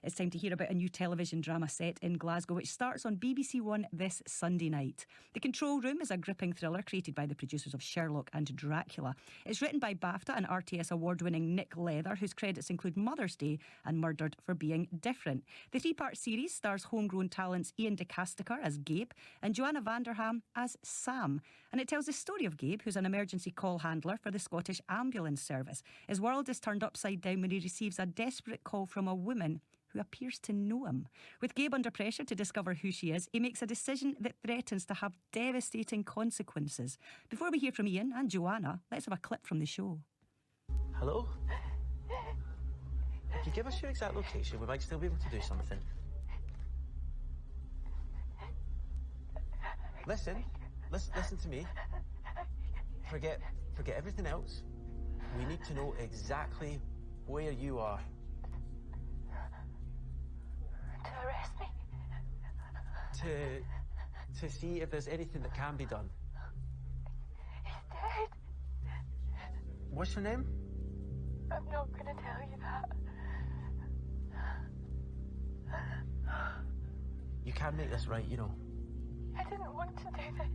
It's time to hear about a new television drama set in Glasgow, which starts on BBC One this Sunday night. The Control Room is a gripping thriller created by the producers of Sherlock and Dracula. It's written by BAFTA and RTS award-winning Nick Leather, whose credits include Mother's Day and Murdered for Being Different. The three-part series stars homegrown talents Iain de Caestecker as Gabe and Joanna Vanderham as Sam. And it tells the story of Gabe, who's an emergency call handler for the Scottish Ambulance Service. His world is turned upside down when he receives a desperate call from a woman who appears to know him. With Gabe under pressure to discover who she is, he makes a decision that threatens to have devastating consequences. Before we hear from Iain and Joanna, let's have a clip from the show. Hello? If you give us your exact location, we might still be able to do something. Listen to me. Forget everything else. We need to know exactly where you are. To arrest me? To see if there's anything that can be done. He's dead. What's your name? I'm not going to tell you that. You can make this right, you know. I didn't want to do this.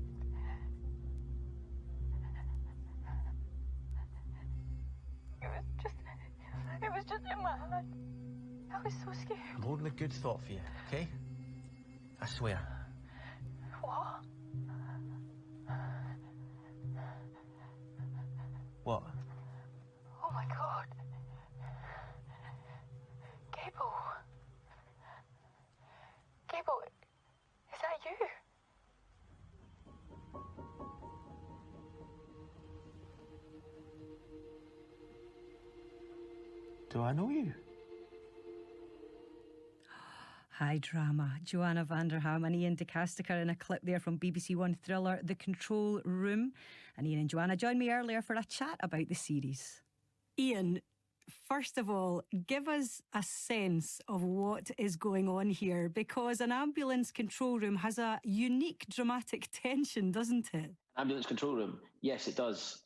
It was just in my head. I was so scared. I'm holding a good thought for you, okay? I swear. What? What? Oh my God. Gable. Gable, is that you? Do I know you? High drama. Joanna Vanderham and Iain de Caestecker in a clip there from BBC One thriller The Control Room. And Iain and Joanna joined me earlier for a chat about the series. Iain, first of all, give us a sense of what is going on here, because an ambulance control room has a unique dramatic tension, doesn't it? Ambulance control room, yes, it does.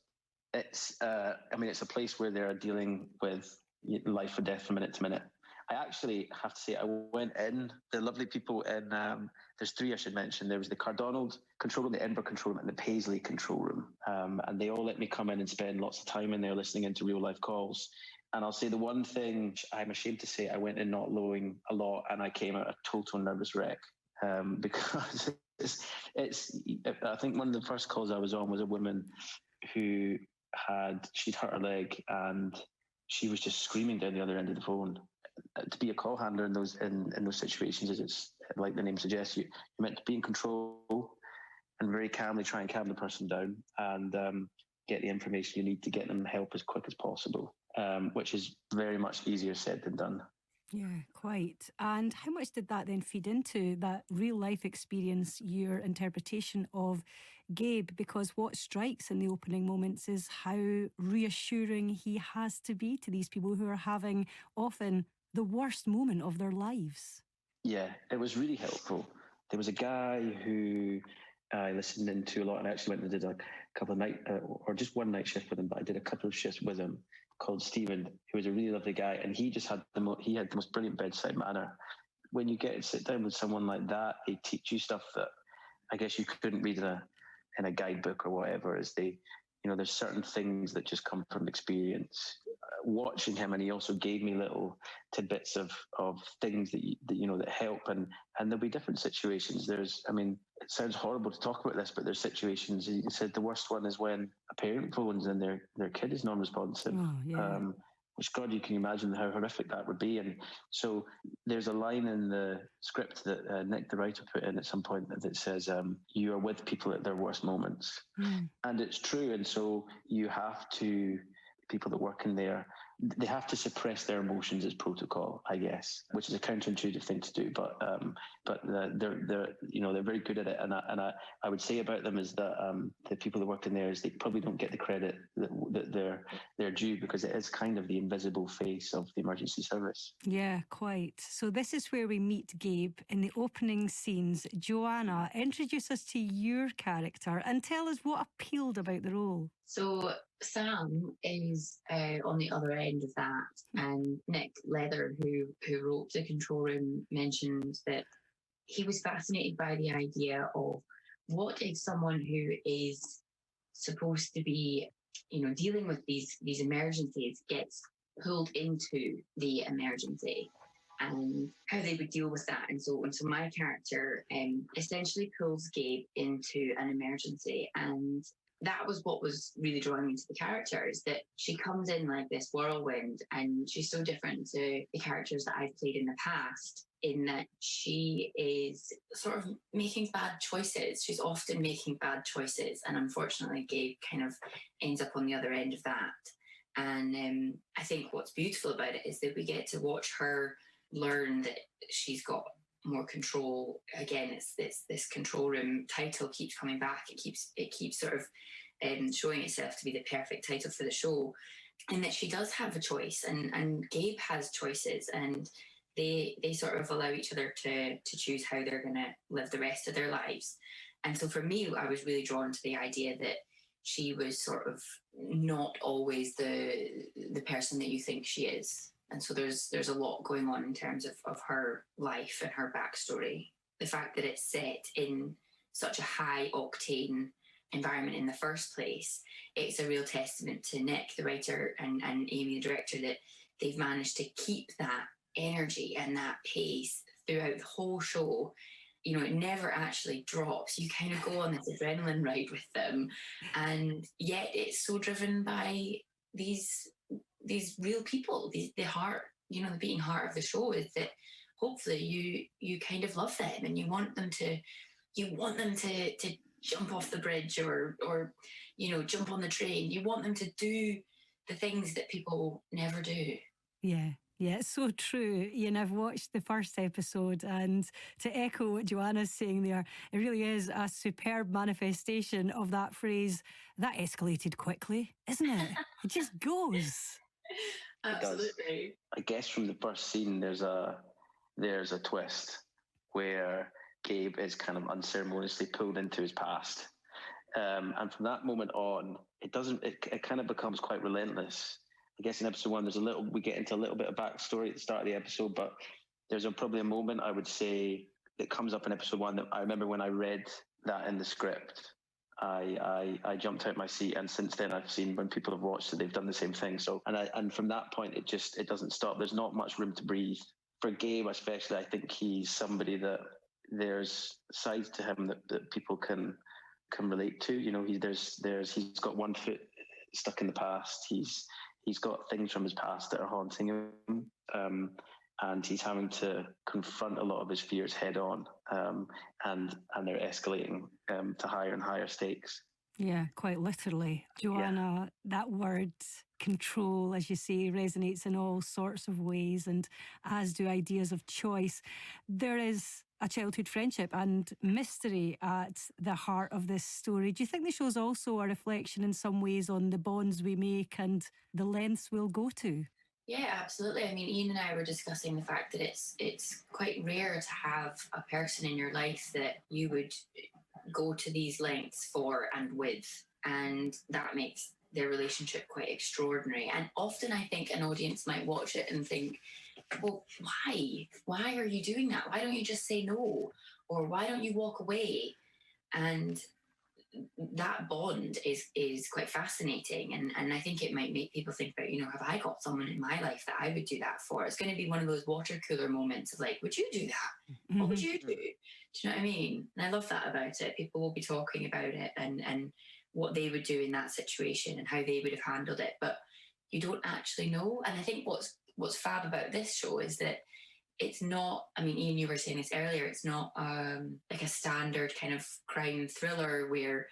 It's, it's a place where they're dealing with life or death from minute to minute. I actually have to say, I went in, the lovely people in, there's three I should mention. There was the Cardonald control room, the Edinburgh control room, and the Paisley control room. And they all let me come in and spend lots of time in there listening into real life calls. And I'll say the one thing I'm ashamed to say, I went in not knowing a lot and I came out a total nervous wreck. Because I think one of the first calls I was on was a woman who she'd hurt her leg and she was just screaming down the other end of the phone. To be a call handler in those situations, is it's like the name suggests, you're meant to be in control and very calmly try and calm the person down and get the information you need to get them help as quick as possible, which is very much easier said than done. Yeah, quite. And how much did that then feed into that real life experience, your interpretation of Gabe? Because what strikes in the opening moments is how reassuring he has to be to these people who are having often the worst moment of their lives. Yeah, it was really helpful. There was a guy who I listened into a lot and actually went and did a couple of night or just one night shift with him, but I did a couple of shifts with him, called Stephen, who was a really lovely guy, and he just had the most brilliant bedside manner. When you get to sit down with someone like that, they teach you stuff that I guess you couldn't read in a guidebook or whatever. There's certain things that just come from experience. Watching him, and he also gave me little tidbits of things that help, and there'll be different situations. It sounds horrible to talk about this, but there's situations. He said the worst one is when a parent phones and their kid is non-responsive. Oh, yeah. Which, God, you can imagine how horrific that would be. And so there's a line in the script that Nick, the writer, put in at some point that says, you are with people at their worst moments. Mm. And it's true. And so you have to, people that work in there, they have to suppress their emotions as protocol, I guess, which is a counterintuitive thing to do. But they're very good at it. And I would say about them is that the people that work in there is they probably don't get the credit that they're due, because it is kind of the invisible face of the emergency service. Yeah, quite. So this is where we meet Gabe in the opening scenes. Joanna, introduce us to your character and tell us what appealed about the role. So Sam is on the other end of that, and Nick Leather, who wrote The Control Room, mentioned that he was fascinated by the idea of what if someone who is supposed to be, dealing with these emergencies gets pulled into the emergency, and how they would deal with that. And so my character essentially pulls Gabe into an emergency, and that was what was really drawing me to the character, is that she comes in like this whirlwind, and she's so different to the characters that I've played in the past, in that she is sort of making bad choices. She's often making bad choices, and unfortunately Gabe kind of ends up on the other end of that. And I think what's beautiful about it is that we get to watch her learn that she's got more control. Again, it's this Control Room title keeps coming back. It keeps sort of showing itself to be the perfect title for the show, and that she does have a choice, and Gabe has choices, and they sort of allow each other to choose how they're going to live the rest of their lives. And so for me, I was really drawn to the idea that she was sort of not always the person that you think she is. And so there's a lot going on in terms of her life and her backstory. The fact that it's set in such a high octane environment in the first place, it's a real testament to Nick, the writer, and Amy, the director, that they've managed to keep that energy and that pace throughout the whole show. It never actually drops. You kind of go on this adrenaline ride with them, and yet it's so driven by these real people. The heart, the beating heart of the show is that hopefully you kind of love them, and you want them to jump off the bridge or jump on the train. You want them to do the things that people never do. Yeah. Yeah, it's so true. Iain, I've watched the first episode, and to echo what Joanna's saying there, it really is a superb manifestation of that phrase, that escalated quickly, isn't it? It just goes. Absolutely. I guess from the first scene, there's a twist where Gabe is kind of unceremoniously pulled into his past. And from that moment on, it kind of becomes quite relentless. I guess in episode 1, we get into a little bit of backstory at the start of the episode, but there's probably a moment, I would say, that comes up in episode 1 that I remember when I read that in the script, I jumped out my seat, and since then I've seen when people have watched it, they've done the same thing. So, and from that point, it doesn't stop. There's not much room to breathe. For Gabe especially, I think he's somebody that there's sides to him that people can relate to. He's got one foot stuck in the past. He's got things from his past that are haunting him, and he's having to confront a lot of his fears head on, and they're escalating to higher and higher stakes. Yeah, quite literally. Joanna, that word control, as you say, resonates in all sorts of ways, and as do ideas of choice. There is a childhood friendship and mystery at the heart of this story. Do you think the show's also a reflection in some ways on the bonds we make and the lengths we'll go to? Yeah, absolutely. I mean, Iain and I were discussing the fact that it's quite rare to have a person in your life that you would go to these lengths for and with, and that makes their relationship quite extraordinary. And often I think an audience might watch it and think, well, why are you doing that? Why don't you just say no? Or why don't you walk away? And that bond is quite fascinating, and I think it might make people think about, have I got someone in my life that I would do that for? It's going to be one of those water cooler moments of like, would you do that? Mm-hmm. What would you do? Do you know what I mean? And I love that about it. People will be talking about it and what they would do in that situation and how they would have handled it, but you don't actually know. And I think what's fab about this show is that it's not, I mean, Iain, you were saying this earlier, it's not like a standard kind of crime thriller where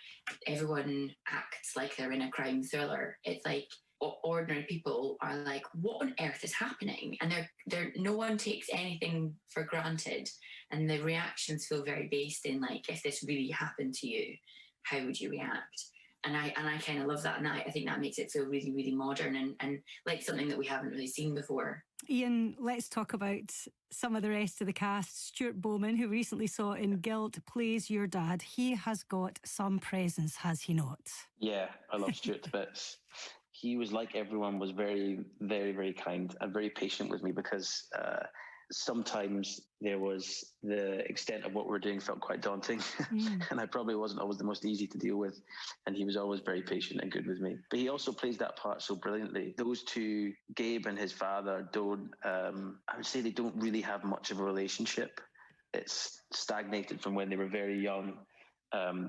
everyone acts like they're in a crime thriller. It's like ordinary people are like, what on earth is happening? And they're no one takes anything for granted. And the reactions feel very based in like, if this really happened to you, how would you react? And I kind of love that, and I think that makes it feel really, really modern and like something that we haven't really seen before. Iain, let's talk about some of the rest of the cast. Stuart Bowman, who recently saw in Guilt, plays your dad. He has got some presence, has he not? Yeah, I love Stuart to bits. He was, like everyone, was very, very, very kind and very patient with me, because sometimes there was the extent of what we were doing felt quite daunting. And I probably wasn't always the most easy to deal with. And he was always very patient and good with me. But he also plays that part so brilliantly. Those two, Gabe and his father, don't, I would say they don't really have much of a relationship. It's stagnated from when they were very young.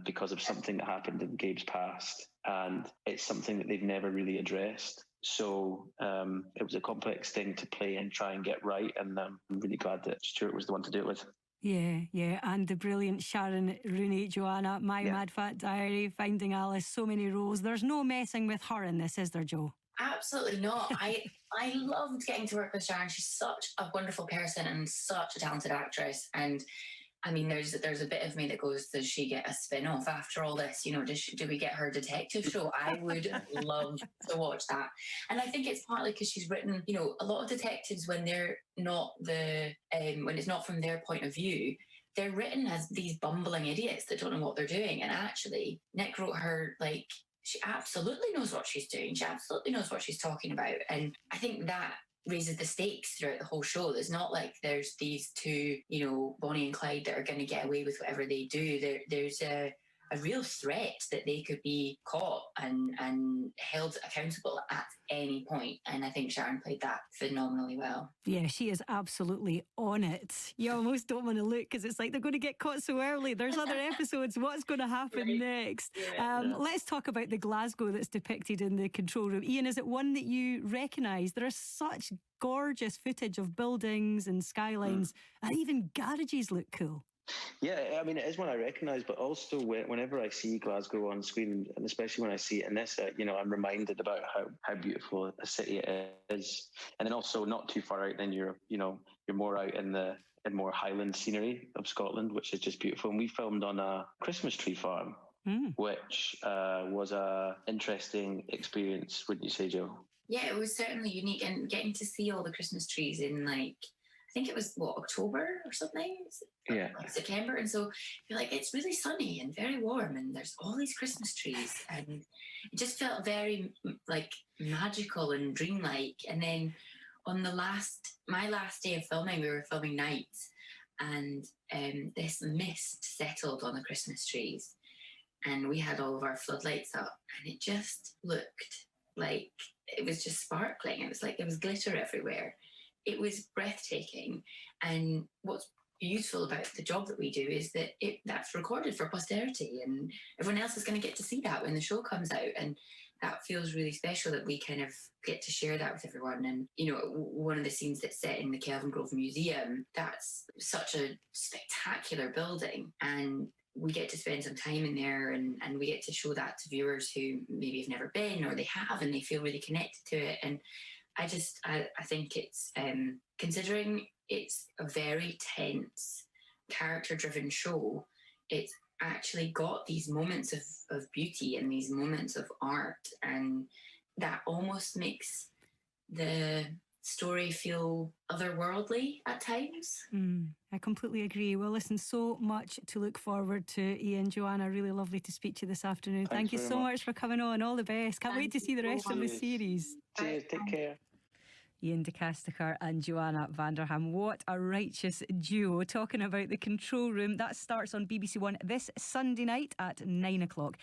Because of something that happened in Gabe's past, and it's something that they've never really addressed. So it was a complex thing to play and try and get right, and I'm really glad that Stuart was the one to do it with. Yeah, and the brilliant Sharon Rooney, Joanna, My Mad Fat Diary, Finding Alice, so many roles. There's no messing with her in this, is there, Jo? Absolutely not. I loved getting to work with Sharon. She's such a wonderful person and such a talented actress. And I mean, there's a bit of me that goes, does she get a spin-off after all this? You know, do we get her detective show? I would love to watch that. And I think it's partly because she's written, you know, a lot of detectives, when they're not when it's not from their point of view, they're written as these bumbling idiots that don't know what they're doing. And actually, Nick wrote her like, she absolutely knows what she's doing. She absolutely knows what she's talking about. And I think that raises the stakes throughout the whole show. It's not like there's these two, you know, Bonnie and Clyde, that are going to get away with whatever they do. There's a real threat that they could be caught and held accountable at any point. And I think Sharon played that phenomenally well. Yeah, she is absolutely on it. You almost don't want to look, because it's like they're going to get caught so early. There's other episodes. What's going to happen next? Let's talk about the Glasgow that's depicted in the control room. Iain, is it one that you recognise? There is such gorgeous footage of buildings and skylines, and even garages look cool. Yeah, I mean, it is one I recognise, but also whenever I see Glasgow on screen, and especially when I see it in this, you know, I'm reminded about how beautiful a city it is. And then also, not too far out, then you're more out in more highland scenery of Scotland, which is just beautiful. And we filmed on a Christmas tree farm, which was a interesting experience, wouldn't you say, Jo? Yeah, it was certainly unique, and getting to see all the Christmas trees in, like, I think it was October or something, like September, and so you're like, it's really sunny and very warm, and there's all these Christmas trees, and it just felt very like magical and dreamlike. And then on my last day of filming, we were filming nights, and this mist settled on the Christmas trees, and we had all of our floodlights up, and it just looked like it was just sparkling. It was like there was glitter everywhere. It was breathtaking. And what's beautiful about the job that we do is that that's recorded for posterity, and everyone else is going to get to see that when the show comes out. And that feels really special, that we kind of get to share that with everyone. And, you know, one of the scenes that's set in the Kelvin Grove Museum, that's such a spectacular building. And we get to spend some time in there, and we get to show that to viewers who maybe have never been, or they have, and they feel really connected to it. And I think it's, considering it's a very tense, character-driven show, it's actually got these moments of beauty and these moments of art, and that almost makes the story feel otherworldly at times. I completely agree. Well, listen, so much to look forward to. Iain, Joanna, really lovely to speak to you this afternoon. Thank you so much for coming on. All the best. Can't wait to see the rest of the series. Cheers, take care. Iain de Caestecker and Joanna Vanderham. What a righteous duo, talking about the control room. That starts on BBC One this Sunday night at 9 o'clock.